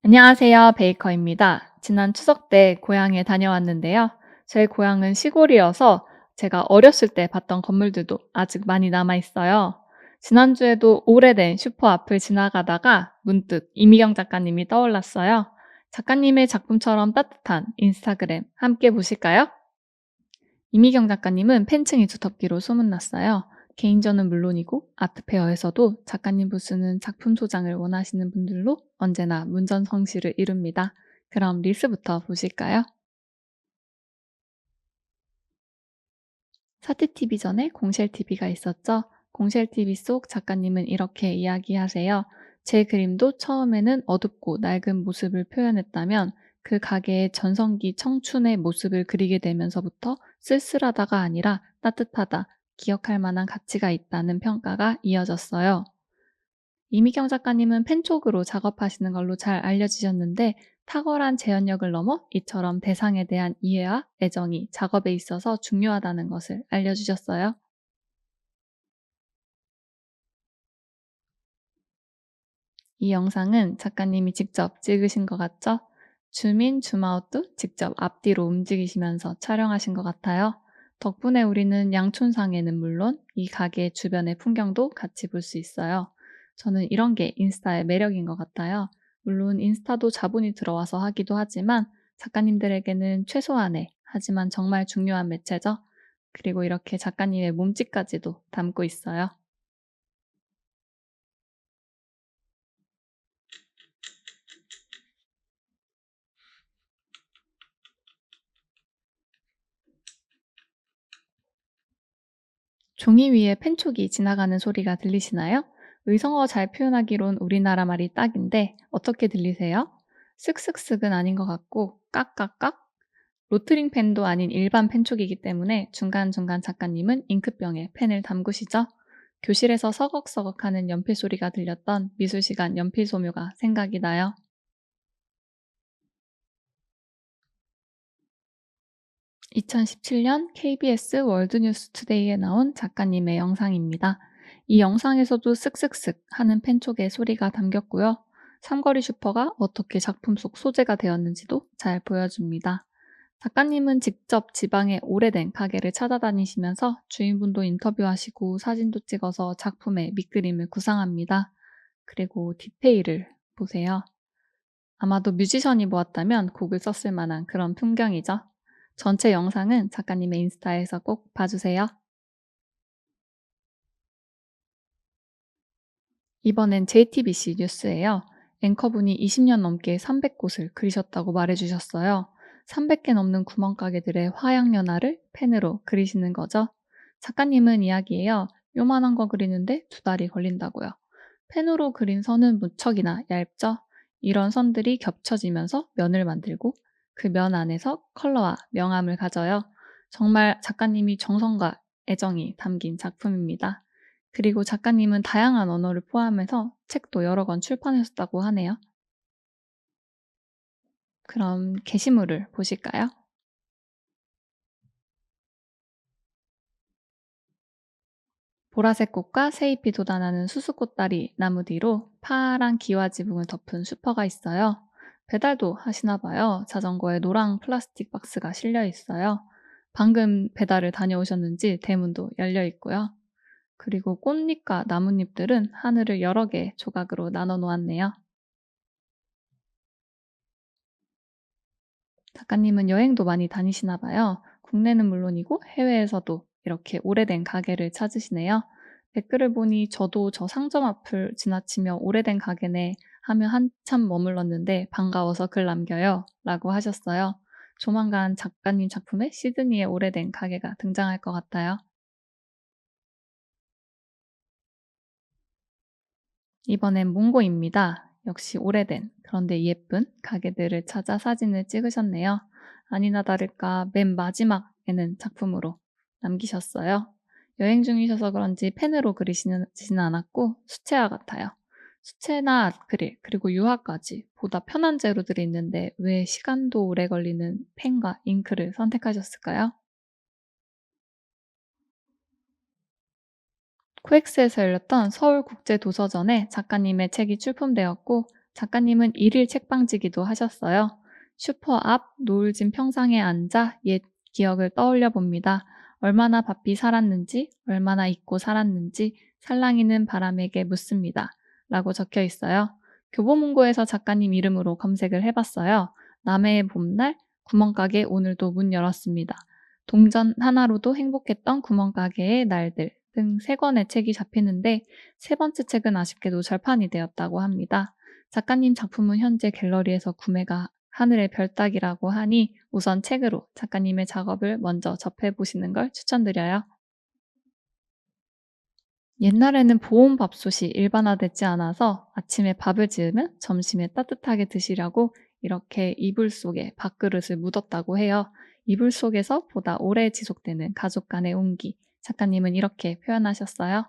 안녕하세요. 베이커입니다. 지난 추석 때 고향에 다녀왔는데요. 제 고향은 시골이어서 제가 어렸을 때 봤던 건물들도 아직 많이 남아 있어요. 지난주에도 오래된 슈퍼 앞을 지나가다가 문득 이미경 작가님이 떠올랐어요. 작가님의 작품처럼 따뜻한 인스타그램 함께 보실까요? 이미경 작가님은 팬층이 두텁기로 소문났어요. 개인전은 물론이고 아트페어에서도 작가님 부스는 작품 소장을 원하시는 분들로 언제나 문전성시를 이룹니다. 그럼 리스부터 보실까요? 사티TV 전에 공쉘TV가 있었죠. 공쉘TV 속 작가님은 이렇게 이야기하세요. 제 그림도 처음에는 어둡고 낡은 모습을 표현했다면 그 가게의 전성기 청춘의 모습을 그리게 되면서부터 쓸쓸하다가 아니라 따뜻하다, 기억할 만한 가치가 있다는 평가가 이어졌어요. 이미경 작가님은 펜 쪽으로 작업하시는 걸로 잘 알려지셨는데 탁월한 재현력을 넘어 이처럼 대상에 대한 이해와 애정이 작업에 있어서 중요하다는 것을 알려주셨어요. 이 영상은 작가님이 직접 찍으신 것 같죠? 줌인, 줌아웃도 직접 앞뒤로 움직이시면서 촬영하신 것 같아요. 덕분에 우리는 양촌상에는 물론 이 가게 주변의 풍경도 같이 볼 수 있어요. 저는 이런 게 인스타의 매력인 것 같아요. 물론 인스타도 자본이 들어와서 하기도 하지만 작가님들에게는 최소한의 하지만 정말 중요한 매체죠. 그리고 이렇게 작가님의 몸짓까지도 담고 있어요. 종이 위에 펜촉이 지나가는 소리가 들리시나요? 의성어 잘 표현하기론 우리나라 말이 딱인데 어떻게 들리세요? 쓱쓱쓱은 아닌 것 같고 깍깍깍? 로트링 펜도 아닌 일반 펜촉이기 때문에 중간중간 작가님은 잉크병에 펜을 담그시죠. 교실에서 서걱서걱하는 연필 소리가 들렸던 미술시간 연필 소묘가 생각이 나요. 2017년 KBS 월드뉴스 투데이에 나온 작가님의 영상입니다. 이 영상에서도 쓱쓱쓱 하는 펜촉의 소리가 담겼고요. 삼거리 슈퍼가 어떻게 작품 속 소재가 되었는지도 잘 보여줍니다. 작가님은 직접 지방의 오래된 가게를 찾아다니시면서 주인분도 인터뷰하시고 사진도 찍어서 작품의 밑그림을 구상합니다. 그리고 디테일을 보세요. 아마도 뮤지션이 보았다면 곡을 썼을 만한 그런 풍경이죠. 전체 영상은 작가님의 인스타에서 꼭 봐주세요. 이번엔 JTBC 뉴스예요. 앵커분이 20년 넘게 300곳을 그리셨다고 말해주셨어요. 300개 넘는 구멍가게들의 화양연화를 펜으로 그리시는 거죠. 작가님은 이야기해요. 요만한 거 그리는데 2달이 걸린다고요. 펜으로 그린 선은 무척이나 얇죠. 이런 선들이 겹쳐지면서 면을 만들고 그 면 안에서 컬러와 명암을 가져요. 정말 작가님이 정성과 애정이 담긴 작품입니다. 그리고 작가님은 다양한 언어를 포함해서 책도 여러 권 출판하셨다고 하네요. 그럼 게시물을 보실까요? 보라색 꽃과 새잎이 돋아나는 수수꽃다리 나무 뒤로 파란 기와 지붕을 덮은 슈퍼가 있어요. 배달도 하시나 봐요. 자전거에 노랑 플라스틱 박스가 실려 있어요. 방금 배달을 다녀오셨는지 대문도 열려 있고요. 그리고 꽃잎과 나뭇잎들은 하늘을 여러 개 조각으로 나눠 놓았네요. 작가님은 여행도 많이 다니시나 봐요. 국내는 물론이고 해외에서도 이렇게 오래된 가게를 찾으시네요. 댓글을 보니 저도 저 상점 앞을 지나치며 오래된 가게네 하며 한참 머물렀는데 반가워서 글 남겨요. 라고 하셨어요. 조만간 작가님 작품에 시드니의 오래된 가게가 등장할 것 같아요. 이번엔 몽고입니다. 역시 오래된 그런데 예쁜 가게들을 찾아 사진을 찍으셨네요. 아니나 다를까 맨 마지막에는 작품으로 남기셨어요. 여행 중이셔서 그런지 펜으로 그리시지는 않았고 수채화 같아요. 수채나 아크릴 그리고 유화까지 보다 편한 재료들이 있는데 왜 시간도 오래 걸리는 펜과 잉크를 선택하셨을까요? 코엑스에서 열렸던 서울국제도서전에 작가님의 책이 출품되었고 작가님은 일일 책방지기도 하셨어요. 슈퍼 앞 노을진 평상에 앉아 옛 기억을 떠올려 봅니다. 얼마나 바삐 살았는지, 얼마나 잊고 살았는지 살랑이는 바람에게 묻습니다. 라고 적혀 있어요. 교보문고에서 작가님 이름으로 검색을 해봤어요. 남해의 봄날, 구멍가게 오늘도 문 열었습니다. 동전 하나로도 행복했던 구멍가게의 날들 등 세 권의 책이 잡히는데 세 번째 책은 아쉽게도 절판이 되었다고 합니다. 작가님 작품은 현재 갤러리에서 구매가 하늘의 별 따기라고 하니 우선 책으로 작가님의 작업을 먼저 접해보시는 걸 추천드려요. 옛날에는 보온밥솥이 일반화되지 않아서 아침에 밥을 지으면 점심에 따뜻하게 드시려고 이렇게 이불 속에 밥그릇을 묻었다고 해요. 이불 속에서 보다 오래 지속되는 가족 간의 온기. 작가님은 이렇게 표현하셨어요.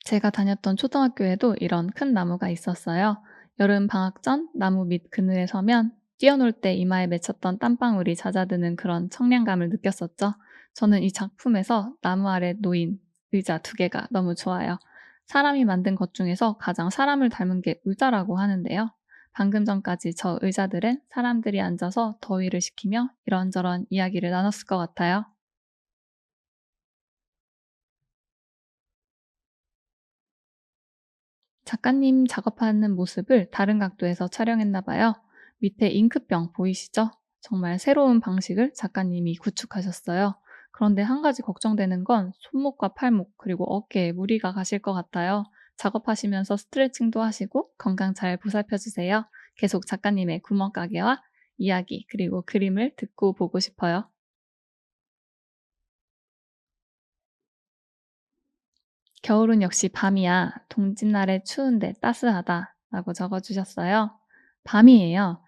제가 다녔던 초등학교에도 이런 큰 나무가 있었어요. 여름 방학 전 나무 밑 그늘에 서면 뛰어놀 때 이마에 맺혔던 땀방울이 잦아드는 그런 청량감을 느꼈었죠. 저는 이 작품에서 나무 아래 놓인 의자 두 개가 너무 좋아요. 사람이 만든 것 중에서 가장 사람을 닮은 게 의자라고 하는데요. 방금 전까지 저 의자들은 사람들이 앉아서 더위를 식히며 이런저런 이야기를 나눴을 것 같아요. 작가님 작업하는 모습을 다른 각도에서 촬영했나 봐요. 밑에 잉크병 보이시죠? 정말 새로운 방식을 작가님이 구축하셨어요. 그런데 한 가지 걱정되는 건 손목과 팔목 그리고 어깨에 무리가 가실 것 같아요. 작업하시면서 스트레칭도 하시고 건강 잘 보살펴 주세요. 계속 작가님의 구멍가게와 이야기 그리고 그림을 듣고 보고 싶어요. 겨울은 역시 밤이야. 동짓날에 추운데 따스하다. 라고 적어주셨어요. 밤이에요.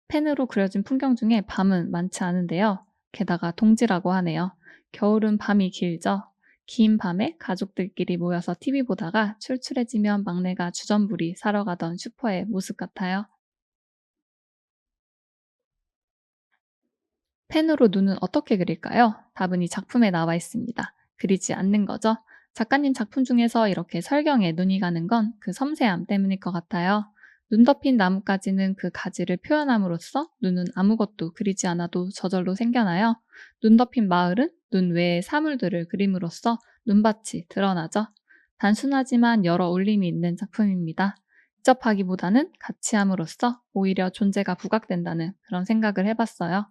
펜으로 그려진 풍경 중에 밤은 많지 않은데요. 게다가 동지라고 하네요. 겨울은 밤이 길죠. 긴 밤에 가족들끼리 모여서 TV 보다가 출출해지면 막내가 주전부리 사러 가던 슈퍼의 모습 같아요. 펜으로 눈은 어떻게 그릴까요? 답은 이 작품에 나와 있습니다. 그리지 않는 거죠. 작가님 작품 중에서 이렇게 설경에 눈이 가는 건 그 섬세함 때문일 것 같아요. 눈 덮인 나뭇가지는 그 가지를 표현함으로써 눈은 아무것도 그리지 않아도 저절로 생겨나요. 눈 덮인 마을은 눈 외의 사물들을 그림으로써 눈밭이 드러나죠. 단순하지만 여러 울림이 있는 작품입니다. 복잡하기보다는 같이 함으로써 오히려 존재가 부각된다는 그런 생각을 해봤어요.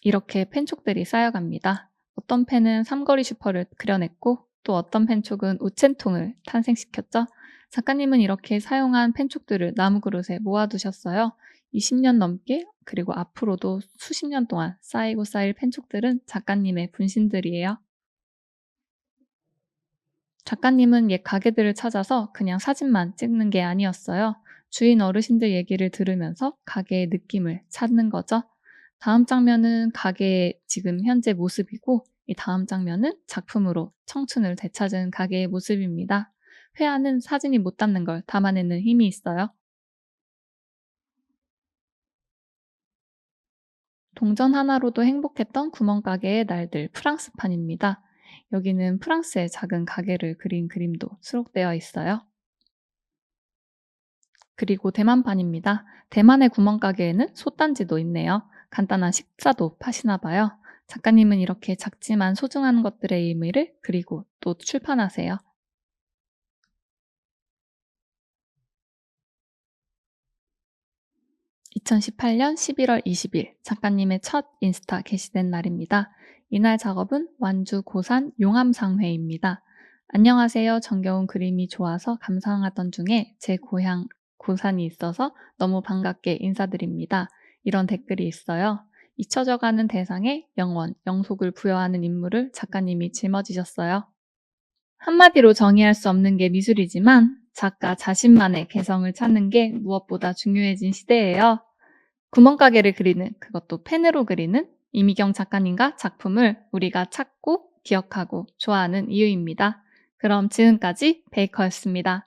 이렇게 펜촉들이 쌓여갑니다. 어떤 펜은 삼거리 슈퍼를 그려냈고 또 어떤 펜촉은 우체통을 탄생시켰죠. 작가님은 이렇게 사용한 펜촉들을 나무 그릇에 모아두셨어요. 20년 넘게 그리고 앞으로도 수십 년 동안 쌓이고 쌓일 펜촉들은 작가님의 분신들이에요. 작가님은 옛 가게들을 찾아서 그냥 사진만 찍는 게 아니었어요. 주인 어르신들 얘기를 들으면서 가게의 느낌을 찾는 거죠. 다음 장면은 가게의 지금 현재 모습이고, 이 다음 장면은 작품으로 청춘을 되찾은 가게의 모습입니다. 회화는 사진이 못 담는 걸 담아내는 힘이 있어요. 동전 하나로도 행복했던 구멍가게의 날들 프랑스판입니다. 여기는 프랑스의 작은 가게를 그린 그림도 수록되어 있어요. 그리고 대만판입니다. 대만의 구멍가게에는 솥단지도 있네요. 간단한 식사도 파시나 봐요. 작가님은 이렇게 작지만 소중한 것들의 의미를 그리고 또 출판하세요. 2018년 11월 20일 작가님의 첫 인스타 게시된 날입니다. 이날 작업은 완주 고산 용암상회입니다. 안녕하세요. 정겨운 그림이 좋아서 감상하던 중에 제 고향 고산이 있어서 너무 반갑게 인사드립니다. 이런 댓글이 있어요. 잊혀져가는 대상에 영원, 영속을 부여하는 인물을 작가님이 짊어지셨어요. 한마디로 정의할 수 없는 게 미술이지만 작가 자신만의 개성을 찾는 게 무엇보다 중요해진 시대예요. 구멍가게를 그리는, 그것도 펜으로 그리는 이미경 작가님과 작품을 우리가 찾고 기억하고 좋아하는 이유입니다. 그럼 지금까지 베이커였습니다.